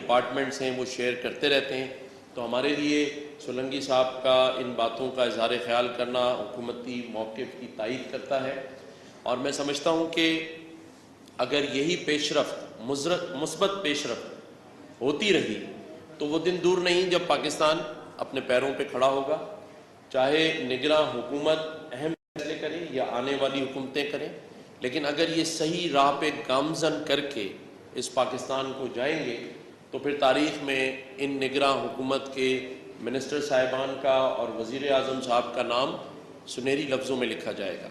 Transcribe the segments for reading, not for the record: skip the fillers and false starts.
Departments ہیں وہ share کرتے رہتے ہیں، تو ہمارے لیے سولنگی صاحب کا ان باتوں کا اظہار خیال کرنا حکومتی موقف کی تائید کرتا ہے، اور میں سمجھتا ہوں کہ اگر یہی پیش رفت مثبت پیش رفت ہوتی رہی تو وہ دن دور نہیں جب پاکستان اپنے پیروں پہ کھڑا ہوگا، چاہے نگراں حکومت اہم فیصلے کرے یا آنے والی حکومتیں کریں، لیکن اگر یہ صحیح راہ پہ گامزن کر کے اس پاکستان کو جائیں گے تو پھر تاریخ میں ان نگراں حکومت کے منسٹر صاحبان کا اور وزیر اعظم صاحب کا نام سنہری لفظوں میں لکھا جائے گا۔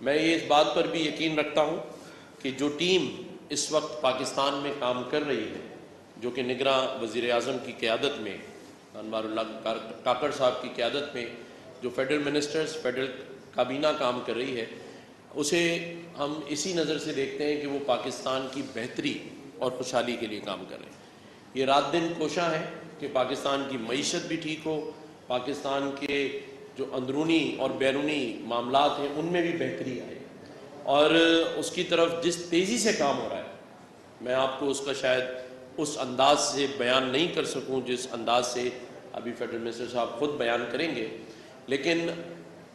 میں یہ اس بات پر بھی یقین رکھتا ہوں کہ جو ٹیم اس وقت پاکستان میں کام کر رہی ہے، جو کہ نگراں وزیر اعظم کی قیادت میں، انوار اللہ کاکڑ صاحب کی قیادت میں جو فیڈرل منسٹرز، فیڈرل کابینہ کام کر رہی ہے، اسے ہم اسی نظر سے دیکھتے ہیں کہ وہ پاکستان کی بہتری اور خوشحالی کے لیے کام کر رہے ہیں۔ یہ رات دن کوشاں ہے کہ پاکستان کی معیشت بھی ٹھیک ہو، پاکستان کے جو اندرونی اور بیرونی معاملات ہیں ان میں بھی بہتری آئے، اور اس کی طرف جس تیزی سے کام ہو رہا ہے، میں آپ کو اس کا شاید اس انداز سے بیان نہیں کر سکوں جس انداز سے ابھی فیڈرل منسٹر صاحب خود بیان کریں گے، لیکن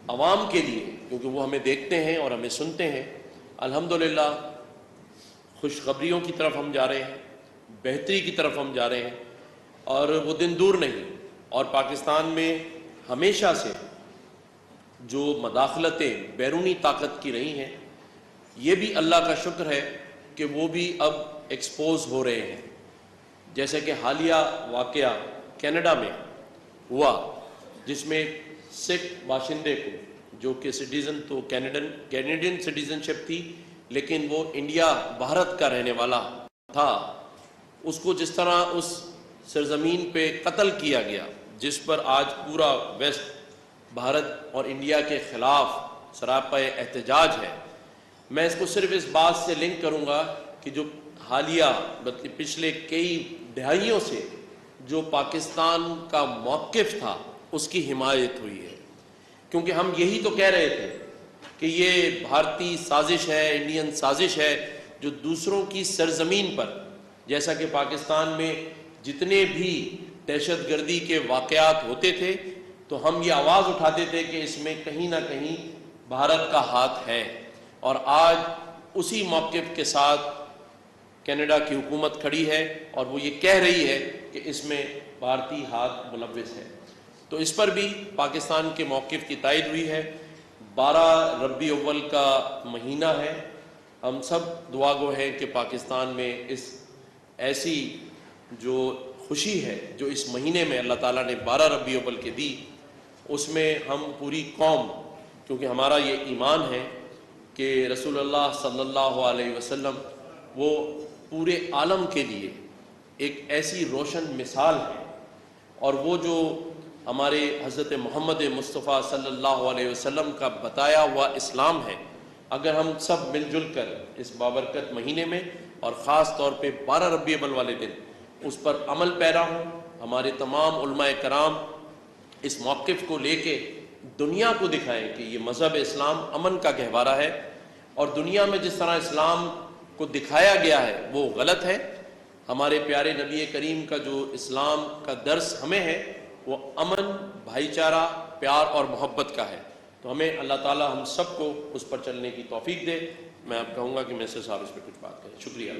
عوام کے لیے، کیونکہ وہ ہمیں دیکھتے ہیں اور ہمیں سنتے ہیں، الحمدللہ خوشخبریوں کی طرف ہم جا رہے ہیں، بہتری کی طرف ہم جا رہے ہیں، اور وہ دن دور نہیں۔ اور پاکستان میں ہمیشہ سے جو مداخلتیں بیرونی طاقت کی رہی ہیں، یہ بھی اللہ کا شکر ہے کہ وہ بھی اب ایکسپوز ہو رہے ہیں، جیسے کہ حالیہ واقعہ کینیڈا میں ہوا، جس میں سکھ باشندے کو، جو کہ سٹیزن تو کینیڈین سٹیزن شپ تھی لیکن وہ انڈیا بھارت کا رہنے والا تھا، اس کو جس طرح اس سرزمین پہ قتل کیا گیا، جس پر آج پورا ویسٹ بھارت اور انڈیا کے خلاف سراپا احتجاج ہے۔ میں اس کو صرف اس بات سے لنک کروں گا کہ جو حالیہ پچھلے کئی دہائیوں سے جو پاکستان کا موقف تھا اس کی حمایت ہوئی ہے، کیونکہ ہم یہی تو کہہ رہے تھے کہ یہ بھارتی سازش ہے، انڈین سازش ہے، جو دوسروں کی سرزمین پر، جیسا کہ پاکستان میں جتنے بھی دہشت گردی کے واقعات ہوتے تھے تو ہم یہ آواز اٹھاتے تھے کہ اس میں کہیں نہ کہیں بھارت کا ہاتھ ہے، اور آج اسی موقف کے ساتھ کینیڈا کی حکومت کھڑی ہے اور وہ یہ کہہ رہی ہے کہ اس میں بھارتی ہاتھ ملوث ہے۔ تو اس پر بھی پاکستان کے موقف کی تائید ہوئی ہے۔ 12 ربیع الاول کا مہینہ ہے، ہم سب دعا گو ہیں کہ پاکستان میں اس ایسی جو خوشی ہے جو اس مہینے میں اللہ تعالیٰ نے 12 ربیع الاول کے دی، اس میں ہم پوری قوم، کیونکہ ہمارا یہ ایمان ہے کہ رسول اللہ صلی اللہ علیہ وسلم وہ پورے عالم کے لیے ایک ایسی روشن مثال ہے، اور وہ جو ہمارے حضرت محمد مصطفیٰ صلی اللہ علیہ وسلم کا بتایا ہوا اسلام ہے، اگر ہم سب مل جل کر اس بابرکت مہینے میں اور خاص طور پہ 12 ربیع الاول والے دن اس پر عمل پیرا ہوں، ہمارے تمام علماء کرام اس موقف کو لے کے دنیا کو دکھائیں کہ یہ مذہب اسلام امن کا گہوارہ ہے، اور دنیا میں جس طرح اسلام کو دکھایا گیا ہے وہ غلط ہے۔ ہمارے پیارے نبی کریم کا جو اسلام کا درس ہمیں ہے وہ امن، بھائی چارہ، پیار اور محبت کا ہے، تو ہمیں اللہ تعالی ہم سب کو اس پر چلنے کی توفیق دے۔ میں اب کہوں گا کہ منسٹر صاحب اس پہ کچھ بات کریں۔ شکریہ۔